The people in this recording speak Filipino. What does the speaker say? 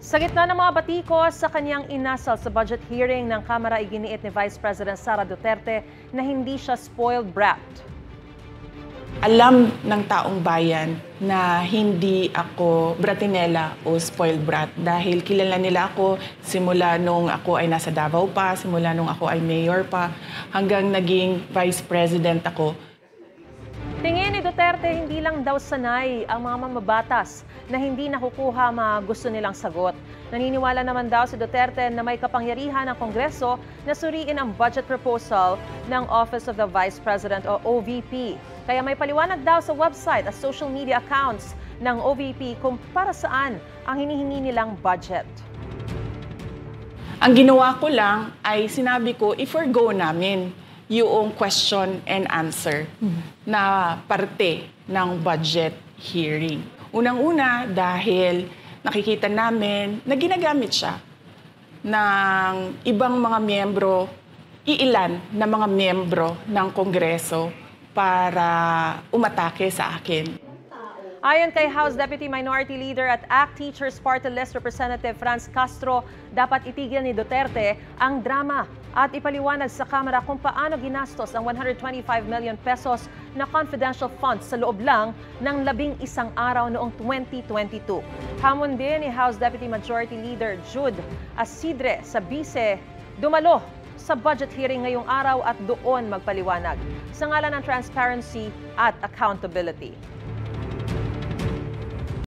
Sa gitna ng mga batikos sa kanyang inasal sa budget hearing ng Kamara, iginiit ni Vice President Sara Duterte na hindi siya spoiled brat. Alam ng taong bayan na hindi ako bratinela o spoiled brat dahil kilala nila ako simula nung ako ay nasa Davao pa, simula nung ako ay mayor pa, hanggang naging vice president ako. Tingin ni Duterte, hindi lang daw sanay ang mga mamabatas na hindi nakukuha mga gusto nilang sagot. Naniniwala naman daw si Duterte na may kapangyarihan ng Kongreso na suriin ang budget proposal ng Office of the Vice President o OVP. Kaya may paliwanag daw sa website at social media accounts ng OVP kung para saan ang hinihingi nilang budget. Ang ginawa ko lang ay sinabi ko, i-forgo namin yung question and answer na parte ng budget hearing. Unang-una dahil nakikita namin na ginagamit siya ng ibang mga miyembro, iilan na mga miyembro ng Kongreso para umatake sa akin. Ayon kay House Deputy Minority Leader at ACT Teachers Party List Representative Franz Castro, dapat itigil ni Duterte ang drama at ipaliwanag sa Kamara kung paano ginastos ang 125 million pesos na confidential funds sa loob lang ng 11 araw noong 2022. Hamon din ni House Deputy Majority Leader Jude Asidre sa bise dumalo sa budget hearing ngayong araw at doon magpaliwanag sa ngalan ng transparency at accountability.